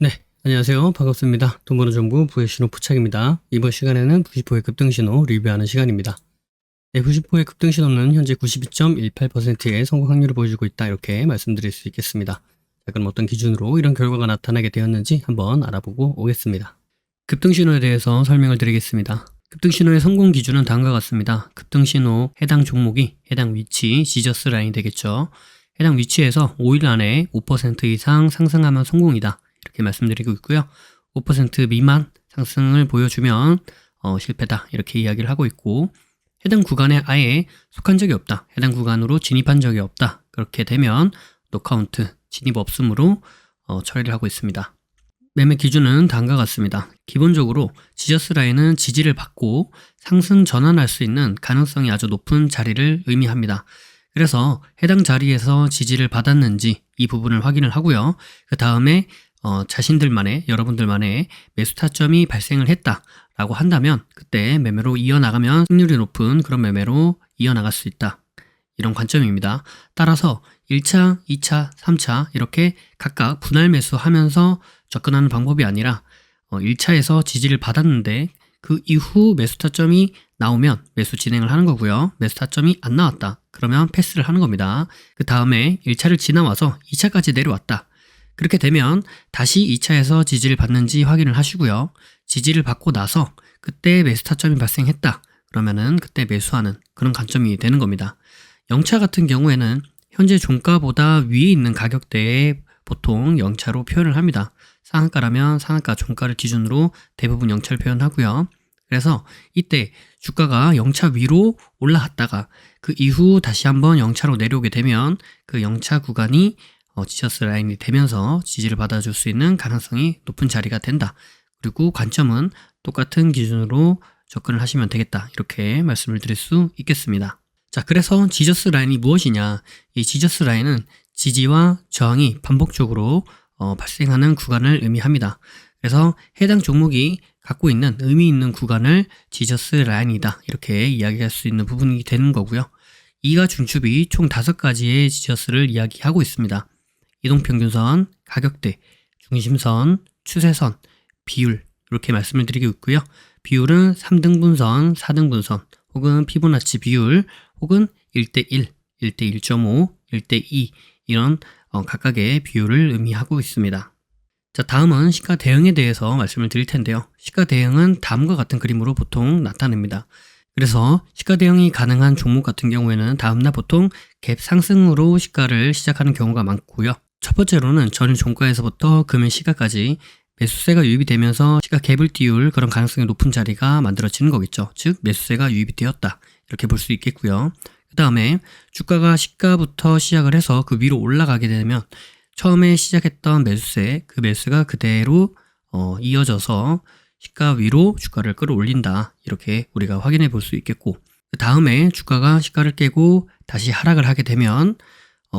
네, 안녕하세요. 반갑습니다. 돈 버는 정보 부의신호 부착입니다. 이번 시간에는 90호의 급등신호 리뷰하는 시간입니다. 네, 90호의 급등신호는 현재 92.18%의 성공 확률을 보여주고 있다, 이렇게 말씀드릴 수 있겠습니다. 자, 그럼 어떤 기준으로 이런 결과가 나타나게 되었는지 한번 알아보고 오겠습니다. 급등신호에 대해서 설명을 드리겠습니다. 급등신호의 성공 기준은 다음과 같습니다. 급등신호 해당 종목이 해당 위치, 지저스 라인이 되겠죠. 해당 위치에서 5일 안에 5% 이상 상승하면 성공이다, 이렇게 말씀드리고 있고요. 5% 미만 상승을 보여주면 실패다, 이렇게 이야기를 하고 있고, 해당 구간에 아예 속한 적이 없다, 해당 구간으로 진입한 적이 없다, 그렇게 되면 노카운트, 진입 없음으로 처리를 하고 있습니다. 매매 기준은 다음과 같습니다. 기본적으로 지저스 라인은 지지를 받고 상승 전환할 수 있는 가능성이 아주 높은 자리를 의미합니다. 그래서 해당 자리에서 지지를 받았는지 이 부분을 확인을 하고요. 그 다음에 자신들만의, 여러분들만의 매수 타점이 발생을 했다라고 한다면 그때 매매로 이어나가면 승률이 높은 그런 매매로 이어나갈 수 있다, 이런 관점입니다. 따라서 1차, 2차, 3차 이렇게 각각 분할 매수하면서 접근하는 방법이 아니라 1차에서 지지를 받았는데 그 이후 매수 타점이 나오면 매수 진행을 하는 거고요. 매수 타점이 안 나왔다, 그러면 패스를 하는 겁니다. 그 다음에 1차를 지나와서 2차까지 내려왔다, 그렇게 되면 다시 2차에서 지지를 받는지 확인을 하시고요. 지지를 받고 나서 그때 매수 타점이 발생했다, 그러면은 그때 매수하는 그런 관점이 되는 겁니다. 0차 같은 경우에는 현재 종가보다 위에 있는 가격대에 보통 0차로 표현을 합니다. 상한가라면 상한가 종가를 기준으로 대부분 0차를 표현하고요. 그래서 이때 주가가 0차 위로 올라갔다가 그 이후 다시 한번 0차로 내려오게 되면 그 0차 구간이 지저스 라인이 되면서 지지를 받아줄 수 있는 가능성이 높은 자리가 된다. 그리고 관점은 똑같은 기준으로 접근을 하시면 되겠다, 이렇게 말씀을 드릴 수 있겠습니다. 자, 그래서 지저스 라인이 무엇이냐? 이 지저스 라인은 지지와 저항이 반복적으로 발생하는 구간을 의미합니다. 그래서 해당 종목이 갖고 있는 의미 있는 구간을 지저스 라인이다, 이렇게 이야기할 수 있는 부분이 되는 거고요. 이가 중축이 총 5가지의 지저스를 이야기하고 있습니다. 이동평균선, 가격대, 중심선, 추세선, 비율, 이렇게 말씀을 드리고 있고요. 비율은 3등분선, 4등분선, 혹은 피보나치 비율, 혹은 1대1, 1대1.5, 1대2 이런 각각의 비율을 의미하고 있습니다. 자, 다음은 시가 대응에 대해서 말씀을 드릴 텐데요. 시가 대응은 다음과 같은 그림으로 보통 나타냅니다. 그래서 시가 대응이 가능한 종목 같은 경우에는 다음날 보통 갭 상승으로 시가를 시작하는 경우가 많고요. 첫 번째로는 전일 종가에서부터 금일 시가까지 매수세가 유입이 되면서 시가 갭을 띄울 그런 가능성이 높은 자리가 만들어지는 거겠죠. 즉 매수세가 유입이 되었다, 이렇게 볼 수 있겠고요. 그 다음에 주가가 시가부터 시작을 해서 그 위로 올라가게 되면 처음에 시작했던 매수세, 그 매수가 그대로 이어져서 시가 위로 주가를 끌어올린다, 이렇게 우리가 확인해 볼 수 있겠고, 그 다음에 주가가 시가를 깨고 다시 하락을 하게 되면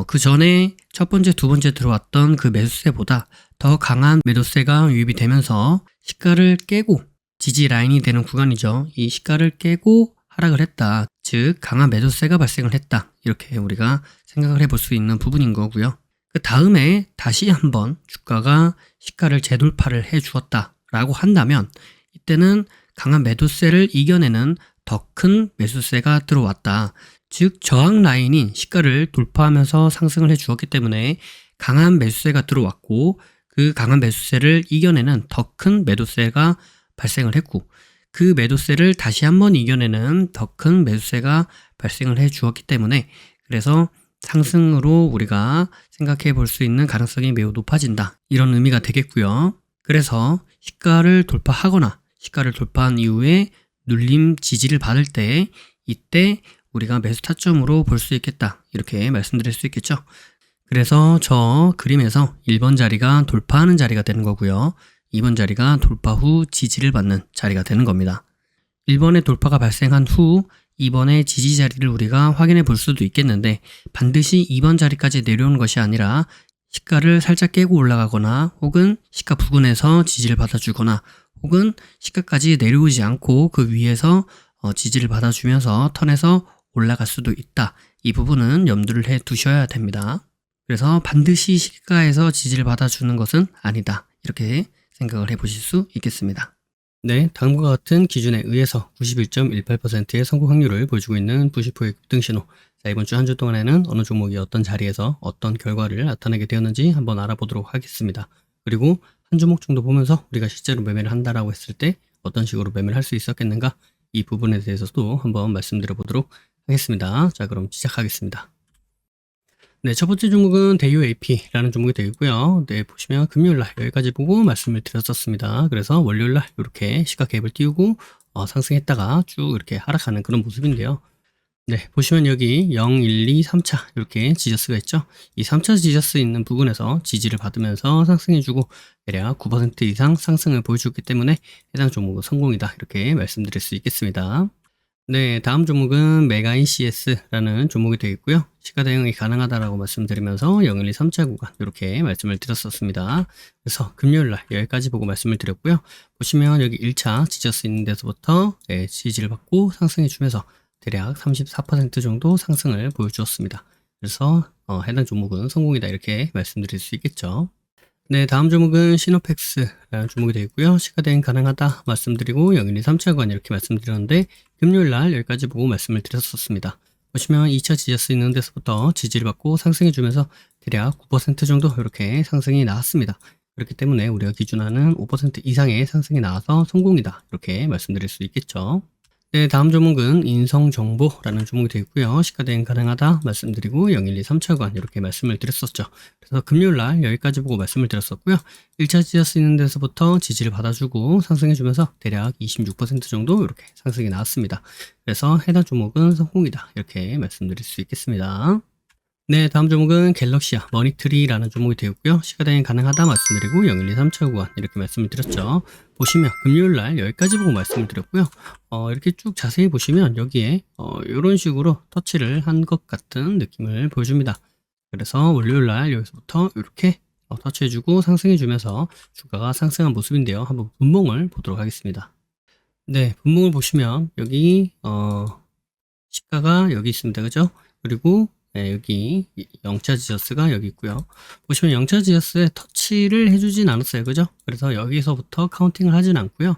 그 전에 첫 번째, 두 번째 들어왔던 그 매수세보다 더 강한 매도세가 유입이 되면서 시가를 깨고 지지 라인이 되는 구간이죠. 이 시가를 깨고 하락을 했다, 즉 강한 매도세가 발생을 했다, 이렇게 우리가 생각을 해볼 수 있는 부분인 거고요. 그 다음에 다시 한번 주가가 시가를 재돌파를 해 주었다 라고 한다면 이때는 강한 매도세를 이겨내는 더 큰 매수세가 들어왔다, 즉 저항 라인인 시가를 돌파하면서 상승을 해 주었기 때문에 강한 매수세가 들어왔고, 그 강한 매수세를 이겨내는 더 큰 매도세가 발생을 했고, 그 매도세를 다시 한번 이겨내는 더 큰 매수세가 발생을 해 주었기 때문에, 그래서 상승으로 우리가 생각해 볼 수 있는 가능성이 매우 높아진다, 이런 의미가 되겠고요. 그래서 시가를 돌파하거나 시가를 돌파한 이후에 눌림 지지를 받을 때 이때 우리가 매수 타점으로 볼 수 있겠다, 이렇게 말씀드릴 수 있겠죠. 그래서 저 그림에서 1번 자리가 돌파하는 자리가 되는 거고요. 2번 자리가 돌파 후 지지를 받는 자리가 되는 겁니다. 1번의 돌파가 발생한 후 2번의 지지 자리를 우리가 확인해 볼 수도 있겠는데, 반드시 2번 자리까지 내려오는 것이 아니라 시가를 살짝 깨고 올라가거나, 혹은 시가 부근에서 지지를 받아주거나, 혹은 시가까지 내려오지 않고 그 위에서 지지를 받아주면서 턴에서 올라갈 수도 있다. 이 부분은 염두를 해 두셔야 됩니다. 그래서 반드시 시가에서 지지를 받아주는 것은 아니다. 이렇게 생각을 해보실 수 있겠습니다. 네, 다음과 같은 기준에 의해서 91.18%의 성공 확률을 보여주고 있는 부시포의 급등 신호. 자, 이번 주 한 주 동안에는 어느 종목이 어떤 자리에서 어떤 결과를 나타내게 되었는지 한번 알아보도록 하겠습니다. 그리고 한 주목 정도 보면서 우리가 실제로 매매를 한다라고 했을 때 어떤 식으로 매매를 할 수 있었겠는가? 이 부분에 대해서도 한번 말씀드려 보도록 하겠습니다. 자, 그럼 시작하겠습니다. 네, 첫 번째 종목은 대유 AP라는 종목이 되겠고요. 네, 보시면 금요일날 여기까지 보고 말씀을 드렸었습니다. 그래서 월요일날 이렇게 시가 갭을 띄우고 상승했다가 쭉 이렇게 하락하는 그런 모습인데요. 네, 보시면 여기 0, 1, 2, 3차 이렇게 지저스가 있죠. 이 3차 지저스 있는 부분에서 지지를 받으면서 상승해주고 대략 9% 이상 상승을 보여주기 때문에 해당 종목은 성공이다 이렇게 말씀드릴 수 있겠습니다. 네, 다음 종목은 메가인CS라는 종목이 되겠고요. 시가 대응이 가능하다라고 말씀드리면서 0, 1, 2, 3차 구간 이렇게 말씀을 드렸었습니다. 그래서 금요일날 여기까지 보고 말씀을 드렸고요. 보시면 여기 1차 지저스 있는 데서부터 지지를 받고 상승해주면서 대략 34% 정도 상승을 보여주었습니다. 그래서 해당 종목은 성공이다 이렇게 말씀드릴 수 있겠죠. 네, 다음 종목은 시노펙스라는 종목이 되겠고요. 시가 대응 가능하다 말씀드리고 0, 1, 2, 3차 구간 이렇게 말씀드렸는데 금요일날 여기까지 보고 말씀을 드렸었습니다. 보시면 2차 지저스 있는 데서부터 지지를 받고 상승해주면서 대략 9% 정도 이렇게 상승이 나왔습니다. 그렇기 때문에 우리가 기준하는 5% 이상의 상승이 나와서 성공이다 이렇게 말씀드릴 수 있겠죠. 네, 다음 종목은 인성정보라는 종목이 되겠고요. 시가 대응 가능하다 말씀드리고 0, 1, 2, 3차 구간 이렇게 말씀을 드렸었죠. 그래서 금요일날 여기까지 보고 말씀을 드렸었고요. 1차 지저스 있는 데서부터 지지를 받아주고 상승해주면서 대략 26% 정도 이렇게 상승이 나왔습니다. 그래서 해당 종목은 성공이다 이렇게 말씀드릴 수 있겠습니다. 네, 다음 종목은 갤럭시아 머니트리라는 종목이 되었고요. 시가 대응 가능하다 말씀드리고 0, 1, 2, 3차 구간 이렇게 말씀을 드렸죠. 보시면 금요일날 여기까지 보고 말씀을 드렸고요. 이렇게 쭉 자세히 보시면 여기에 이런 식으로 터치를 한 것 같은 느낌을 보여줍니다. 그래서 월요일날 여기서부터 이렇게 터치해주고 상승해주면서 주가가 상승한 모습인데요. 한번 분봉을 보도록 하겠습니다. 네, 분봉을 보시면 여기 시가가 여기 있습니다. 그죠? 그리고 네, 여기 0차 지저스가 여기 있고요. 보시면 0차 지저스에 터치를 해주진 않았어요. 그죠? 그래서 여기서부터 카운팅을 하진 않고요.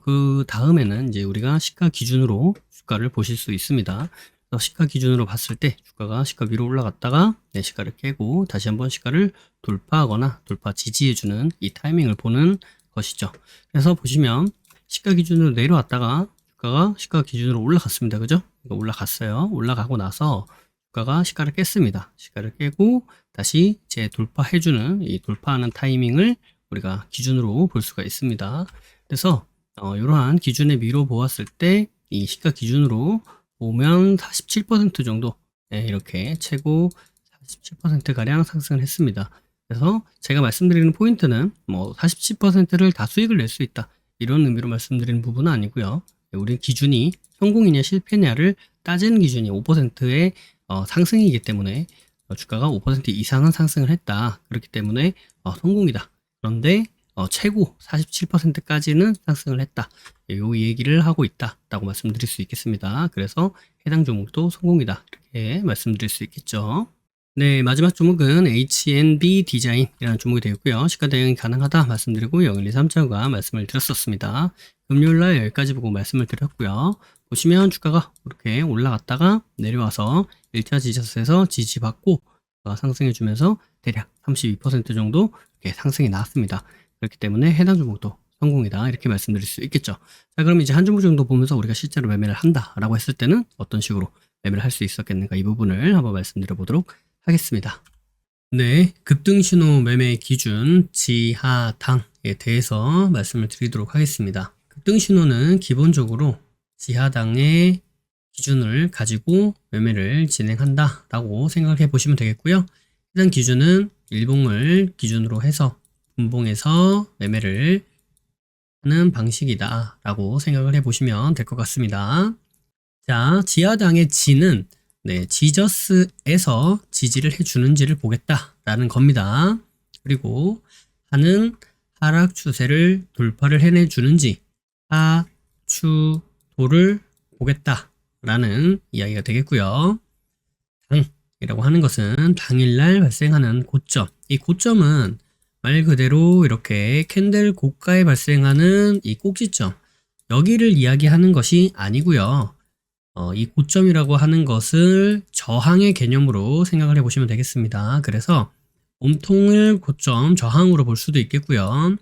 그 다음에는 이제 우리가 시가 기준으로 주가를 보실 수 있습니다. 그래서 시가 기준으로 봤을 때 주가가 시가 위로 올라갔다가 시가를 깨고 다시 한번 시가를 돌파하거나 돌파 지지해주는 이 타이밍을 보는 것이죠. 그래서 보시면 시가 기준으로 내려왔다가 주가가 시가 기준으로 올라갔습니다. 그죠? 올라갔어요. 올라가고 나서 주가가 시가를 깼습니다. 시가를 깨고 다시 재돌파해주는 이 돌파하는 타이밍을 우리가 기준으로 볼 수가 있습니다. 그래서 이러한 기준에 미뤄 보았을 때 이 시가 기준으로 보면 47% 정도 이렇게 최고 47%가량 상승을 했습니다. 그래서 제가 말씀드리는 포인트는 47%를 다 수익을 낼 수 있다 이런 의미로 말씀드리는 부분은 아니고요. 우리 기준이 성공이냐 실패냐를 따지는 기준이 5%의 상승이기 때문에 주가가 5% 이상은 상승을 했다. 그렇기 때문에 성공이다. 그런데 최고 47%까지는 상승을 했다. 이 얘기를 하고 있다라고 말씀드릴 수 있겠습니다. 그래서 해당 종목도 성공이다. 이렇게 말씀드릴 수 있겠죠. 네, 마지막 종목은 H&B 디자인이라는 종목이 되었고요. 시가 대응이 가능하다 말씀드리고 0, 1, 2, 3차가 말씀을 드렸었습니다. 금요일날 여기까지 보고 말씀을 드렸고요. 보시면 주가가 이렇게 올라갔다가 내려와서 1차 지저스에서 지지받고 상승해주면서 대략 32% 정도 이렇게 상승이 나왔습니다. 그렇기 때문에 해당 종목도 성공이다 이렇게 말씀드릴 수 있겠죠. 자, 그럼 이제 한 종목 정도 보면서 우리가 실제로 매매를 한다라고 했을 때는 어떤 식으로 매매를 할 수 있었겠는가 이 부분을 한번 말씀드려 보도록 하겠습니다. 네, 급등신호 매매 기준 지하당에 대해서 말씀을 드리도록 하겠습니다. 급등신호는 기본적으로 지하당의 기준을 가지고 매매를 진행한다 라고 생각해 보시면 되겠고요. 해당 기준은 일봉을 기준으로 해서 분봉에서 매매를 하는 방식이다 라고 생각을 해 보시면 될 것 같습니다. 자, 지하당의 지는 지저스에서 지지를 해주는지를 보겠다 라는 겁니다. 그리고 하는 하락 추세를 돌파를 해내주는지 하추도를 보겠다 라는 이야기가 되겠고요. 당이라고 하는 것은 당일날 발생하는 고점. 이 고점은 말 그대로 이렇게 캔들 고가에 발생하는 이 꼭지점, 여기를 이야기하는 것이 아니고요. 이 고점이라고 하는 것을 저항의 개념으로 생각을 해보시면 되겠습니다. 그래서 몸통을 고점 저항으로 볼 수도 있겠고요.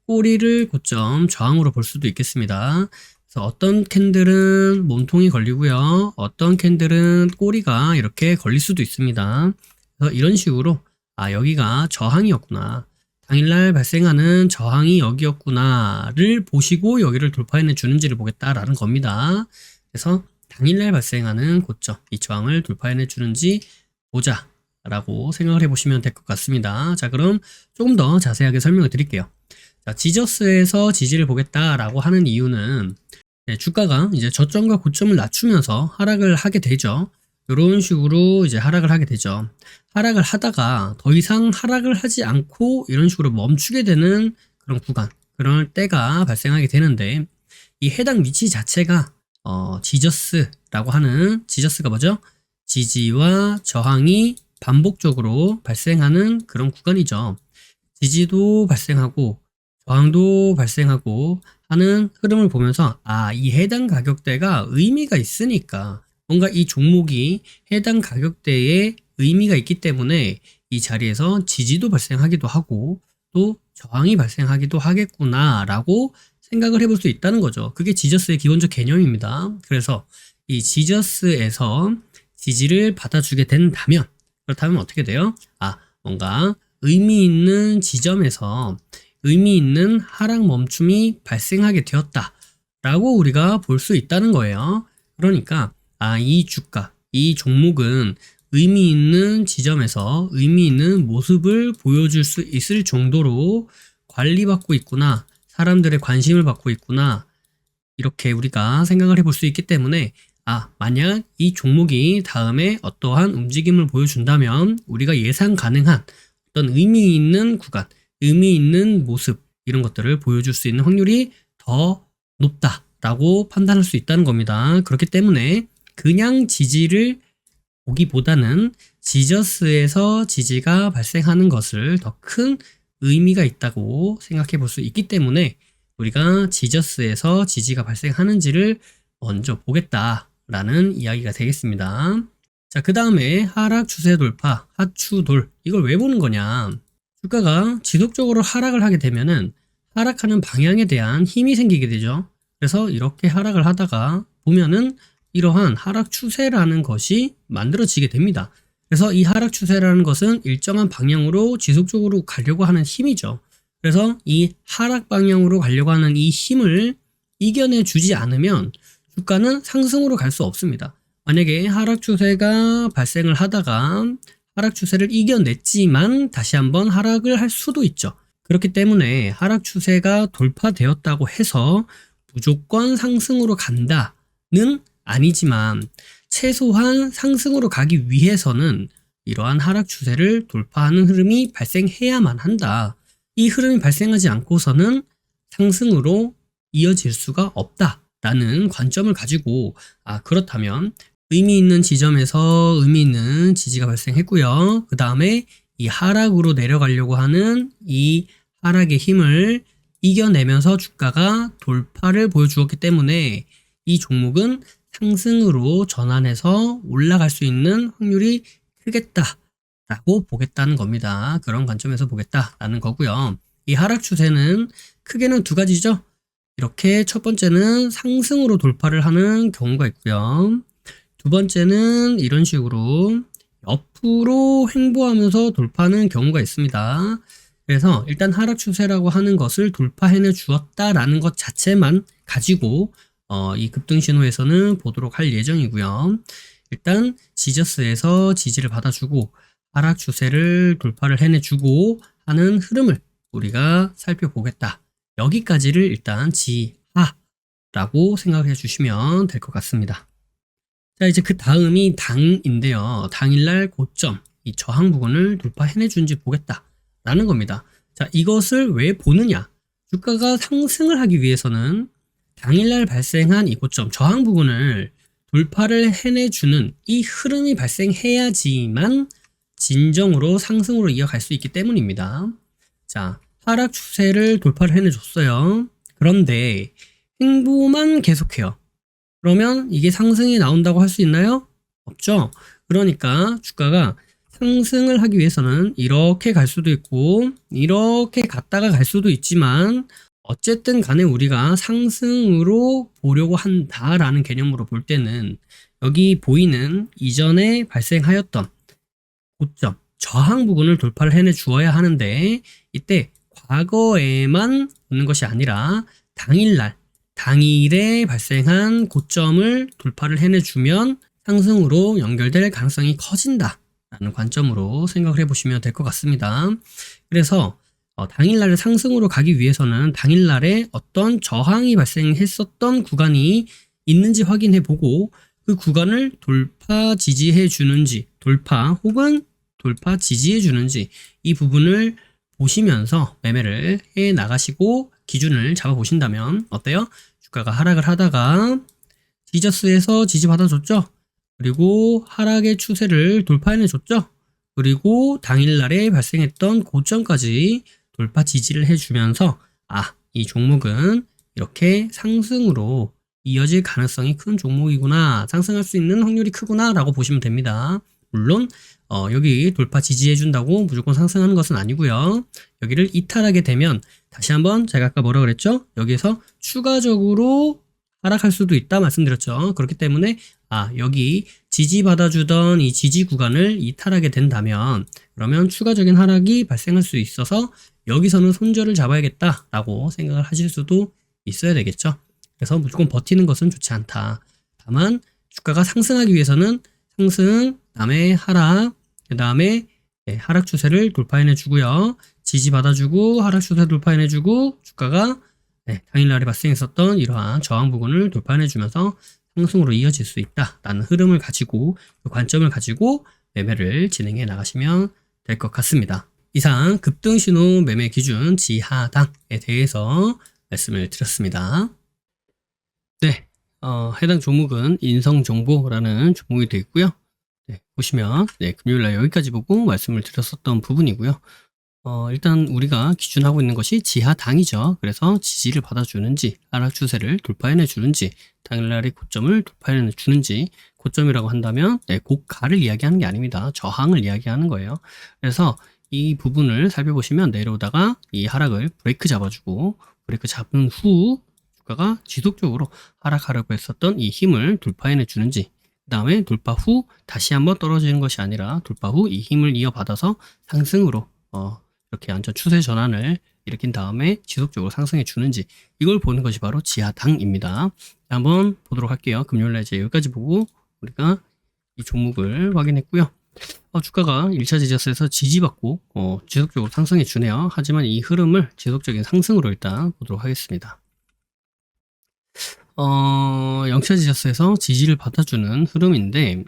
꼬리를 고점 저항으로 볼 수도 있겠습니다. 그래서 어떤 캔들은 몸통이 걸리고요. 어떤 캔들은 꼬리가 이렇게 걸릴 수도 있습니다. 그래서 이런 식으로 여기가 저항이었구나. 당일날 발생하는 저항이 여기였구나를 보시고 여기를 돌파해내 주는지를 보겠다라는 겁니다. 그래서 당일날 발생하는 고점, 이 저항을 돌파해내 주는지 보자 라고 생각을 해보시면 될 것 같습니다. 자, 그럼 조금 더 자세하게 설명을 드릴게요. 자, 지저스에서 지지를 보겠다라고 하는 이유는 주가가 이제 저점과 고점을 낮추면서 하락을 하게 되죠. 이런 식으로 이제 하락을 하게 되죠. 하락을 하다가 더 이상 하락을 하지 않고 이런 식으로 멈추게 되는 그런 구간, 그런 때가 발생하게 되는데, 이 해당 위치 자체가 지저스라고 하는, 지저스가 뭐죠? 지지와 저항이 반복적으로 발생하는 그런 구간이죠. 지지도 발생하고 저항도 발생하고 하는 흐름을 보면서 이 해당 가격대가 의미가 있으니까, 뭔가 이 종목이 해당 가격대에 의미가 있기 때문에 이 자리에서 지지도 발생하기도 하고 또 저항이 발생하기도 하겠구나 라고 생각을 해볼 수 있다는 거죠. 그게 지저스의 기본적 개념입니다. 그래서 이 지저스에서 지지를 받아주게 된다면, 그렇다면 어떻게 돼요? 뭔가 의미 있는 지점에서 의미 있는 하락 멈춤이 발생하게 되었다 라고 우리가 볼 수 있다는 거예요. 그러니까 이 주가, 이 종목은 의미 있는 지점에서 의미 있는 모습을 보여줄 수 있을 정도로 관리받고 있구나, 사람들의 관심을 받고 있구나, 이렇게 우리가 생각을 해볼 수 있기 때문에 만약 이 종목이 다음에 어떠한 움직임을 보여준다면 우리가 예상 가능한 어떤 의미 있는 구간, 의미 있는 모습, 이런 것들을 보여줄 수 있는 확률이 더 높다라고 판단할 수 있다는 겁니다. 그렇기 때문에 그냥 지지를 보기보다는 지저스에서 지지가 발생하는 것을 더 큰 의미가 있다고 생각해 볼 수 있기 때문에 우리가 지저스에서 지지가 발생하는지를 먼저 보겠다라는 이야기가 되겠습니다. 자, 그 다음에 하락 추세 돌파, 하추돌, 이걸 왜 보는 거냐? 주가가 지속적으로 하락을 하게 되면은 하락하는 방향에 대한 힘이 생기게 되죠. 그래서 이렇게 하락을 하다가 보면은 이러한 하락 추세라는 것이 만들어지게 됩니다. 그래서 이 하락 추세라는 것은 일정한 방향으로 지속적으로 가려고 하는 힘이죠. 그래서 이 하락 방향으로 가려고 하는 이 힘을 이겨내 주지 않으면 주가는 상승으로 갈 수 없습니다. 만약에 하락 추세가 발생을 하다가 하락 추세를 이겨냈지만 다시 한번 하락을 할 수도 있죠. 그렇기 때문에 하락 추세가 돌파되었다고 해서 무조건 상승으로 간다는 아니지만 최소한 상승으로 가기 위해서는 이러한 하락 추세를 돌파하는 흐름이 발생해야만 한다. 이 흐름이 발생하지 않고서는 상승으로 이어질 수가 없다라는 관점을 가지고 그렇다면 의미 있는 지점에서 의미 있는 지지가 발생했고요. 그 다음에 이 하락으로 내려가려고 하는 이 하락의 힘을 이겨내면서 주가가 돌파를 보여주었기 때문에 이 종목은 상승으로 전환해서 올라갈 수 있는 확률이 크겠다라고 보겠다는 겁니다. 그런 관점에서 보겠다라는 거고요. 이 하락 추세는 크게는 두 가지죠. 이렇게 첫 번째는 상승으로 돌파를 하는 경우가 있고요. 두 번째는 이런 식으로 옆으로 횡보하면서 돌파하는 경우가 있습니다. 그래서 일단 하락 추세라고 하는 것을 돌파해내 주었다라는 것 자체만 가지고 이 급등 신호에서는 보도록 할 예정이고요. 일단 지저스에서 지지를 받아주고 하락 추세를 돌파를 해내주고 하는 흐름을 우리가 살펴보겠다. 여기까지를 일단 지하라고 생각해 주시면 될 것 같습니다. 자, 이제 그 다음이 당인데요. 당일날 고점, 이 저항 부분을 돌파해내 준지 보겠다라는 겁니다. 자, 이것을 왜 보느냐? 주가가 상승을 하기 위해서는 당일날 발생한 이 고점, 저항 부분을 돌파를 해내주는 이 흐름이 발생해야지만 진정으로 상승으로 이어갈 수 있기 때문입니다. 자, 하락 추세를 돌파를 해내줬어요. 그런데 횡보만 계속해요. 그러면 이게 상승이 나온다고 할 수 있나요? 없죠. 그러니까 주가가 상승을 하기 위해서는 이렇게 갈 수도 있고 이렇게 갔다가 갈 수도 있지만 어쨌든 간에 우리가 상승으로 보려고 한다라는 개념으로 볼 때는 여기 보이는 이전에 발생하였던 고점, 저항 부분을 돌파를 해내 주어야 하는데 이때 과거에만 오는 것이 아니라 당일에 발생한 고점을 돌파를 해내주면 상승으로 연결될 가능성이 커진다라는 관점으로 생각을 해보시면 될 것 같습니다. 그래서 당일날에 상승으로 가기 위해서는 당일날에 어떤 저항이 발생했었던 구간이 있는지 확인해보고 그 구간을 돌파 지지해 주는지 돌파 혹은 돌파 지지해 주는지 이 부분을 보시면서 매매를 해 나가시고 기준을 잡아 보신다면 어때요? 주가가 하락을 하다가 지저스에서 지지 받아줬죠. 그리고 하락의 추세를 돌파해내 줬죠. 그리고 당일날에 발생했던 고점까지 돌파 지지를 해주면서 이 종목은 이렇게 상승으로 이어질 가능성이 큰 종목이구나, 상승할 수 있는 확률이 크구나 라고 보시면 됩니다. 물론 여기 돌파 지지해준다고 무조건 상승하는 것은 아니고요. 여기를 이탈하게 되면 다시 한번 제가 아까 뭐라 그랬죠? 여기에서 추가적으로 하락할 수도 있다 말씀드렸죠. 그렇기 때문에 여기 지지받아주던 이 지지 구간을 이탈하게 된다면 그러면 추가적인 하락이 발생할 수 있어서 여기서는 손절을 잡아야겠다라고 생각을 하실 수도 있어야 되겠죠. 그래서 무조건 버티는 것은 좋지 않다. 다만 주가가 상승하기 위해서는 상승, 그다음에 하락, 그다음에 하락 추세를 돌파해내 주고요. 지지 받아주고 하락 추세 돌파해내 주고 주가가 당일날에 발생했었던 이러한 저항 부분을 돌파해내 주면서 상승으로 이어질 수 있다라는 흐름을 가지고 그 관점을 가지고 매매를 진행해 나가시면 될 것 같습니다. 이상 급등신호 매매 기준 지하당에 대해서 말씀을 드렸습니다. 네, 해당 종목은 인성정보라는 종목이 되어 있고요. 네, 보시면 금요일날 여기까지 보고 말씀을 드렸었던 부분이고요. 일단 우리가 기준하고 있는 것이 지하당이죠. 그래서 지지를 받아주는지 하락 추세를 돌파해내 주는지 당일날의 고점을 돌파해내 주는지, 고점이라고 한다면 고가를 이야기하는 게 아닙니다. 저항을 이야기하는 거예요. 그래서 이 부분을 살펴보시면 내려오다가 이 하락을 브레이크 잡아주고 브레이크 잡은 후 주가가 지속적으로 하락하려고 했었던 이 힘을 돌파해내 주는지, 그 다음에 돌파 후 다시 한번 떨어지는 것이 아니라 돌파 후 이 힘을 이어받아서 상승으로 이렇게 완전 추세 전환을 일으킨 다음에 지속적으로 상승해 주는지, 이걸 보는 것이 바로 지하당입니다. 한번 보도록 할게요. 금요일날 이제 여기까지 보고 우리가 이 종목을 확인했고요. 주가가 1차 지저스에서 지지받고 지속적으로 상승해 주네요. 하지만 이 흐름을 지속적인 상승으로 일단 보도록 하겠습니다. 0차 지저스에서 지지를 받아주는 흐름인데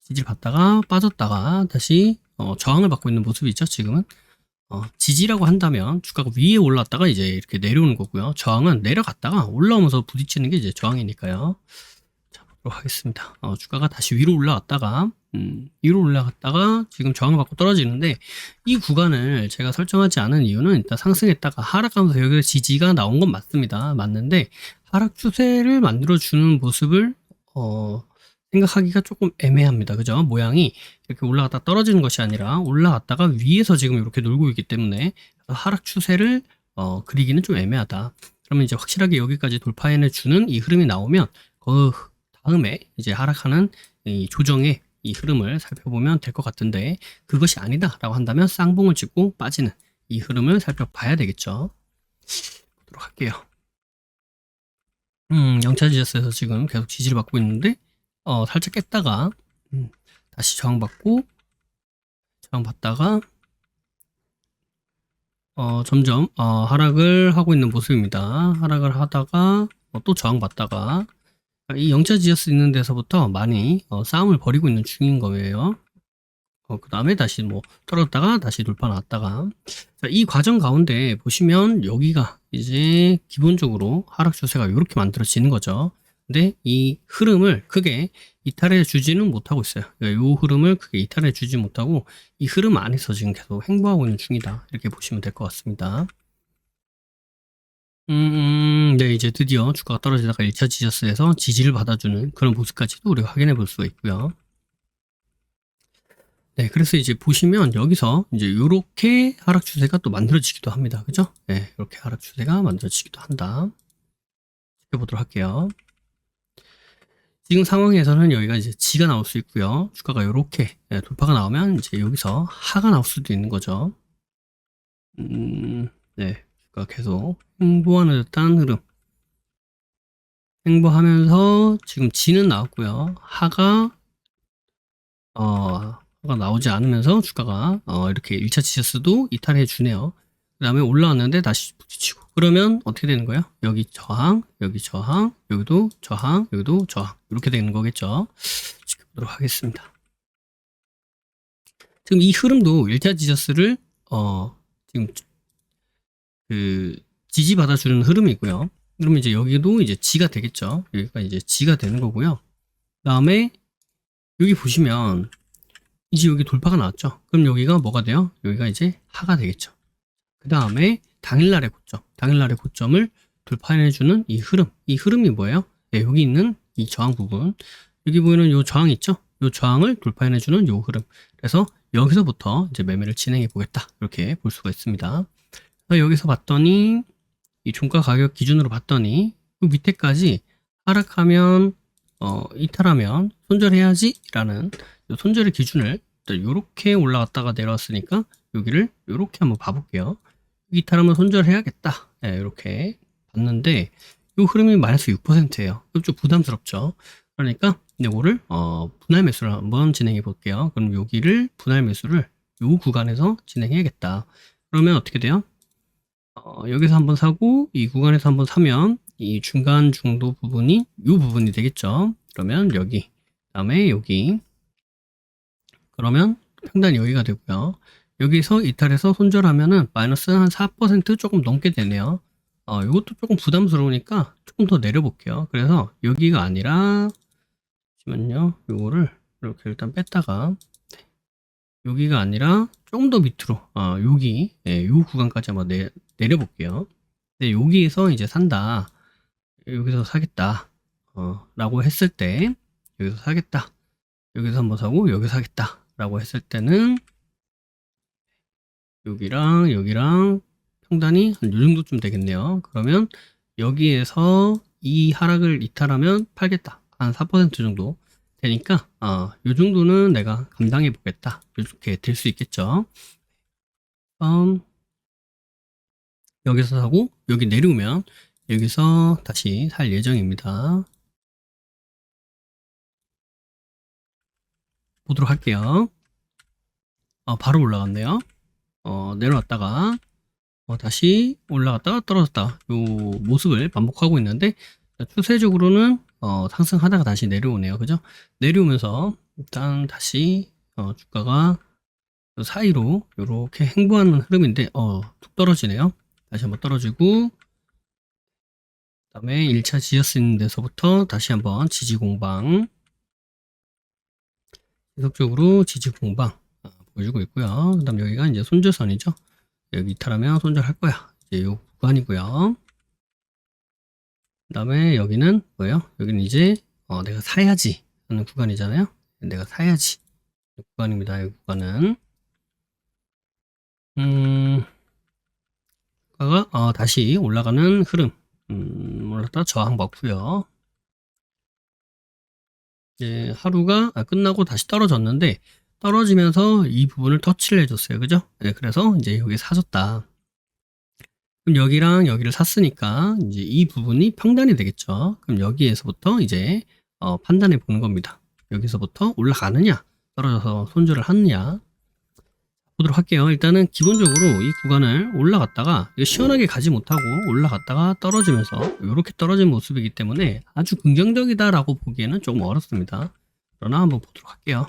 지지를 받다가 빠졌다가 다시 저항을 받고 있는 모습이죠. 지금은 지지라고 한다면 주가가 위에 올랐다가 이제 이렇게 내려오는 거고요. 저항은 내려갔다가 올라오면서 부딪히는 게 이제 저항이니까요. 자, 보도록 하겠습니다. 주가가 다시 위로 올라갔다가 지금 저항을 받고 떨어지는데, 이 구간을 제가 설정하지 않은 이유는 일단 상승했다가 하락하면서 여기서 지지가 나온 건 맞습니다. 맞는데 하락 추세를 만들어주는 모습을 생각하기가 조금 애매합니다. 그죠? 모양이 이렇게 올라갔다 떨어지는 것이 아니라 올라갔다가 위에서 지금 이렇게 놀고 있기 때문에 하락 추세를 그리기는 좀 애매하다. 그러면 이제 확실하게 여기까지 돌파해내 주는 이 흐름이 나오면 그 다음에 이제 하락하는 이 조정의 이 흐름을 살펴보면 될 것 같은데, 그것이 아니다라고 한다면 쌍봉을 찍고 빠지는 이 흐름을 살펴봐야 되겠죠. 보도록 할게요. 0차 지저스에서 지금 계속 지지를 받고 있는데 살짝 깼다가 다시 저항받다가 점점 하락을 하고 있는 모습입니다. 하락을 하다가 또 저항받다가 이 0차 지저스 있는 데서부터 많이 싸움을 벌이고 있는 중인 거예요. 그 다음에 다시 떨어졌다가 다시 돌파 나왔다가, 이 과정 가운데 보시면 여기가 이제 기본적으로 하락 추세가 이렇게 만들어지는 거죠. 근데 이 흐름을 크게 이탈해 주지는 못하고 있어요. 이 흐름을 크게 이탈해 주지 못하고 이 흐름 안에서 지금 계속 행보하고 있는 중이다. 이렇게 보시면 될 것 같습니다. 네, 이제 드디어 주가가 떨어지다가 1차 지저스에서 지지를 받아주는 그런 모습까지도 우리가 확인해 볼 수가 있고요. 네, 그래서 이제 보시면 여기서 이제 이렇게 하락 추세가 또 만들어지기도 합니다. 그죠? 네, 이렇게 하락 추세가 만들어지기도 한다. 지켜보도록 할게요. 지금 상황에서는 여기가 이제 지가 나올 수 있고요. 주가가 이렇게 돌파가 나오면 이제 여기서 하가 나올 수도 있는 거죠. 네, 주가 계속 행보하는 듯한 흐름. 행보하면서 지금 지는 나왔고요. 하가 나오지 않으면서 주가가 이렇게 1차 지저스도 이탈해 주네요. 그 다음에 올라왔는데 다시 부딪히고 그러면 어떻게 되는 거예요? 여기 저항, 여기 저항, 여기도 저항, 여기도 저항 이렇게 되는 거겠죠. 지켜보도록 하겠습니다. 지금 이 흐름도 1차 지저스를 지금 그 지지받아주는 흐름이고요. 그러면 이제 여기도 이제 지가 되겠죠. 여기가 이제 지가 되는 거고요. 그 다음에 여기 보시면 이제 여기 돌파가 나왔죠. 그럼 여기가 뭐가 돼요? 여기가 이제 하가 되겠죠. 그 다음에 당일날의 고점을 돌파해주는 이 흐름이 뭐예요? 네, 여기 있는 이 저항 부분, 여기 보이는 이 저항 있죠? 이 저항을 돌파해주는 이 흐름. 그래서 여기서부터 이제 매매를 진행해 보겠다. 이렇게 볼 수가 있습니다. 여기서 봤더니 이 종가 가격 기준으로 봤더니 그 밑에까지 하락하면 이탈하면 손절해야지 라는 손절의 기준을 이렇게 올라갔다가 내려왔으니까 여기를 이렇게 한번 봐볼게요. 이탈하면 손절해야겠다. 네, 이렇게 봤는데 이 흐름이 마이너스 6%예요. 좀 부담스럽죠. 그러니까 이거를 분할 매수를 한번 진행해 볼게요. 그럼 여기를 분할 매수를 이 구간에서 진행해야겠다. 그러면 어떻게 돼요? 여기서 한번 사고 이 구간에서 한번 사면 이 중간 중도 부분이 이 부분이 되겠죠. 그러면 여기 그다음에 여기 그러면 평단이 여기가 되고요. 여기서 이탈해서 손절하면은 마이너스 한 4% 조금 넘게 되네요. 이것도 조금 부담스러우니까 조금 더 내려볼게요. 그래서 여기가 아니라 잠시만요. 요거를 이렇게 일단 뺐다가 여기가 아니라 조금 더 밑으로 여기 요 구간까지 한번 내려볼게요. 근데 여기에서 이제 산다. 여기서 사겠다. 라고 했을 때 여기서 사겠다. 여기서 한번 사고 여기서 사겠다. 라고 했을 때는 여기랑 여기랑 평단이 한 요 정도쯤 되겠네요. 그러면 여기에서 이 하락을 이탈하면 팔겠다. 한 4% 정도 되니까 요 정도는 내가 감당해 보겠다. 이렇게 될 수 있겠죠. 여기서 사고 여기 내려오면 여기서 다시 살 예정입니다. 보도록 할게요. 바로 올라갔네요. 내려왔다가 다시 올라갔다가 떨어졌다. 요 모습을 반복하고 있는데 추세적으로는 상승하다가 다시 내려오네요. 그죠? 내려오면서 일단 다시 주가가 사이로 이렇게 행보하는 흐름인데 툭 떨어지네요. 다시 한번 떨어지고 그다음에 1차 지저스 있는 데서부터 다시 한번 지지 공방 계속적으로 지지 공방 보여주고 있고요. 그 다음 여기가 이제 손절선이죠. 여기 이탈하면 손절할 거야. 이제 이 구간이고요. 그 다음에 여기는 뭐예요? 여기는 이제 내가 사야지 하는 구간이잖아요. 내가 사야지 구간입니다. 이 구간은 주가가 다시 올라가는 흐름 올랐다 저항 먹고요. 이제 하루가 끝나고 다시 떨어졌는데 떨어지면서 이 부분을 터치를 해줬어요. 그죠? 네, 그래서 이제 여기 사줬다. 그럼 여기랑 여기를 샀으니까 이제 이 부분이 평단이 되겠죠. 그럼 여기에서부터 이제 판단해 보는 겁니다. 여기서부터 올라가느냐, 떨어져서 손절을 하느냐 보도록 할게요. 일단은 기본적으로 이 구간을 올라갔다가 시원하게 가지 못하고 올라갔다가 떨어지면서 이렇게 떨어진 모습이기 때문에 아주 긍정적이다라고 보기에는 조금 어렵습니다. 그러나 한번 보도록 할게요.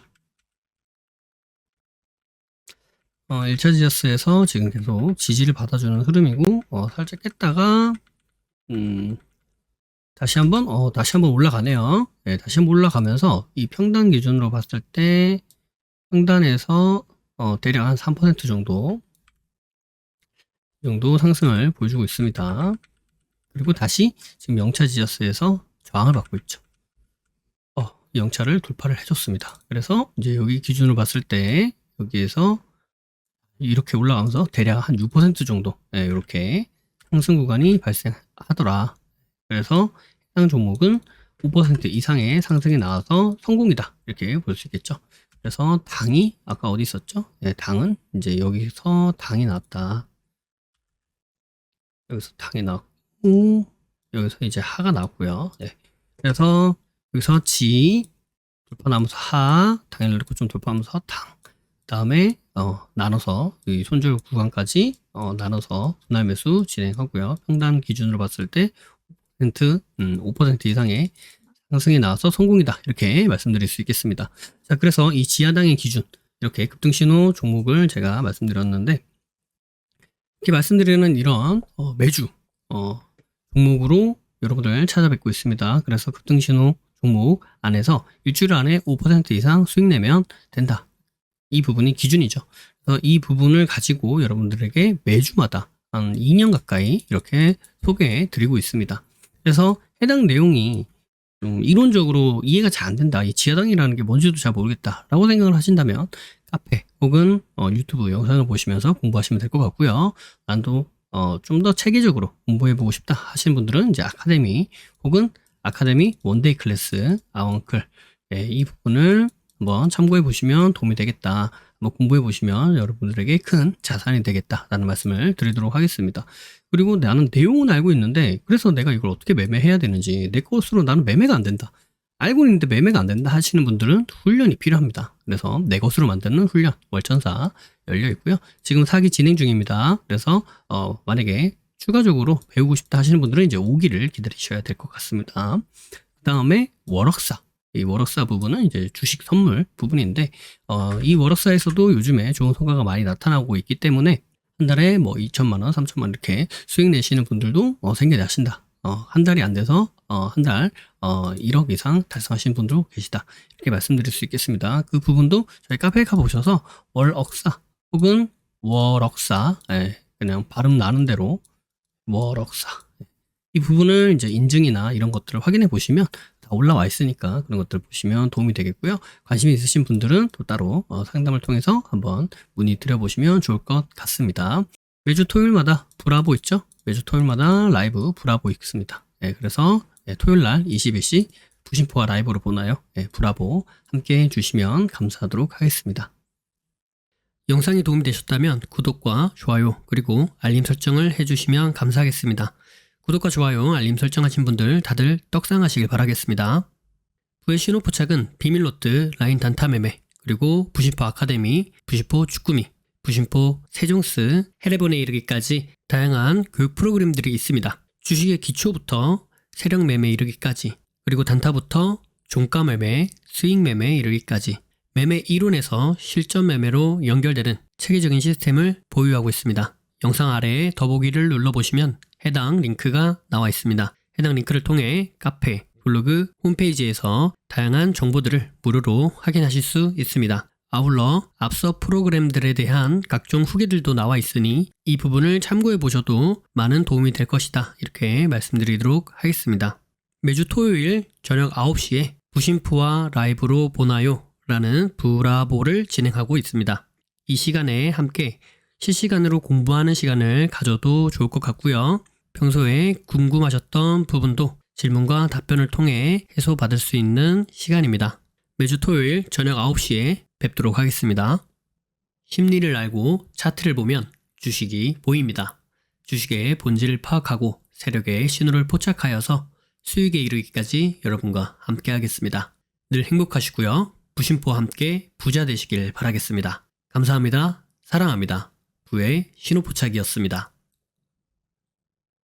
1차 지저스에서 지금 계속 지지를 받아주는 흐름이고 살짝 깼다가 다시 한번 올라가네요. 네, 다시 한번 올라가면서 이 평단 기준으로 봤을 때 평단에서 대략 한 3% 정도 상승을 보여주고 있습니다. 그리고 다시 지금 영차 지저스에서 저항을 받고 있죠. 영차를 돌파를 해줬습니다. 그래서 이제 여기 기준으로 봤을 때 여기에서 이렇게 올라가면서 대략 한 6% 정도 이렇게 상승 구간이 발생하더라. 그래서 해당 종목은 5% 이상의 상승이 나와서 성공이다. 이렇게 볼 수 있겠죠. 그래서 당이 아까 어디 있었죠? 네, 당은 이제 여기서 당이 나왔다. 여기서 당이 나왔고 여기서 이제 하가 나왔고요. 네. 그래서 여기서 지 돌파하면서 하, 당연히 이렇게 좀 돌파하면서 당. 다음에 나눠서 이 손절 구간까지 나눠서 분할 매수 진행하고요. 평단 기준으로 봤을 때 5% 이상의 상승이 나와서 성공이다. 이렇게 말씀드릴 수 있겠습니다. 자, 그래서 이 지하당의 기준 이렇게 급등신호 종목을 제가 말씀드렸는데 이렇게 말씀드리는 이런 매주 종목으로 여러분들 찾아뵙고 있습니다. 그래서 급등신호 종목 안에서 일주일 안에 5% 이상 수익 내면 된다. 이 부분이 기준이죠. 그래서 이 부분을 가지고 여러분들에게 매주마다 한 2년 가까이 이렇게 소개해 드리고 있습니다. 그래서 해당 내용이 좀 이론적으로 이해가 잘 안 된다. 이 지하당이라는 게 뭔지도 잘 모르겠다. 라고 생각을 하신다면 카페 혹은 유튜브 영상을 보시면서 공부하시면 될 것 같고요. 난도 좀 더 체계적으로 공부해보고 싶다 하시는 분들은 이제 아카데미 혹은 아카데미 원데이 클래스 아원클 이 부분을 한번 참고해 보시면 도움이 되겠다. 한번 공부해 보시면 여러분들에게 큰 자산이 되겠다라는 말씀을 드리도록 하겠습니다. 그리고 나는 내용은 알고 있는데 그래서 내가 이걸 어떻게 매매해야 되는지 내 것으로 나는 매매가 안 된다. 알고 있는데 매매가 안 된다 하시는 분들은 훈련이 필요합니다. 그래서 내 것으로 만드는 훈련 월천사 열려 있고요. 지금 사기 진행 중입니다. 그래서 만약에 추가적으로 배우고 싶다 하시는 분들은 이제 오기를 기다리셔야 될 것 같습니다. 그 다음에 월억사. 이 월억사 부분은 이제 주식 선물 부분인데, 이 월억사에서도 요즘에 좋은 성과가 많이 나타나고 있기 때문에, 한 달에 뭐 2천만원, 3천만원 이렇게 수익 내시는 분들도 생겨나신다. 한 달이 안 돼서, 한 달, 1억 이상 달성하시는 분도 계시다. 이렇게 말씀드릴 수 있겠습니다. 그 부분도 저희 카페에 가보셔서 월억사 혹은 월억사, 그냥 발음 나는 대로 월억사. 이 부분을 이제 인증이나 이런 것들을 확인해 보시면 다 올라와 있으니까 그런 것들 보시면 도움이 되겠고요. 관심이 있으신 분들은 또 따로 상담을 통해서 한번 문의 드려보시면 좋을 것 같습니다. 매주 토요일마다 브라보 있죠? 매주 토요일마다 라이브 브라보 있습니다. 그래서 토요일날 21시 부심포와 라이브로 보나요? 브라보 함께 해주시면 감사하도록 하겠습니다. 영상이 도움이 되셨다면 구독과 좋아요 그리고 알림 설정을 해주시면 감사하겠습니다. 구독과 좋아요, 알림 설정하신 분들 다들 떡상하시길 바라겠습니다. 부의 신호 포착은 비밀로트, 라인 단타 매매, 그리고 부심포 아카데미, 부심포 축구미, 부심포 세종스, 해례본에 이르기까지 다양한 교육 프로그램들이 있습니다. 주식의 기초부터 세력 매매 이르기까지, 그리고 단타부터 종가 매매, 수익 매매 이르기까지 매매 이론에서 실전 매매로 연결되는 체계적인 시스템을 보유하고 있습니다. 영상 아래에 더보기를 눌러보시면 해당 링크가 나와 있습니다. 해당 링크를 통해 카페, 블로그, 홈페이지에서 다양한 정보들을 무료로 확인하실 수 있습니다. 아울러 앞서 프로그램들에 대한 각종 후기들도 나와 있으니 이 부분을 참고해 보셔도 많은 도움이 될 것이다. 이렇게 말씀드리도록 하겠습니다. 매주 토요일 저녁 9시에 부심포와 라이브로 보나요? 라는 브라보를 진행하고 있습니다. 이 시간에 함께 실시간으로 공부하는 시간을 가져도 좋을 것 같고요. 평소에 궁금하셨던 부분도 질문과 답변을 통해 해소받을 수 있는 시간입니다. 매주 토요일 저녁 9시에 뵙도록 하겠습니다. 심리를 알고 차트를 보면 주식이 보입니다. 주식의 본질을 파악하고 세력의 신호를 포착하여서 수익에 이르기까지 여러분과 함께 하겠습니다. 늘 행복하시고요. 부심포와 함께 부자 되시길 바라겠습니다. 감사합니다. 사랑합니다. 부의 신호 포착이었습니다.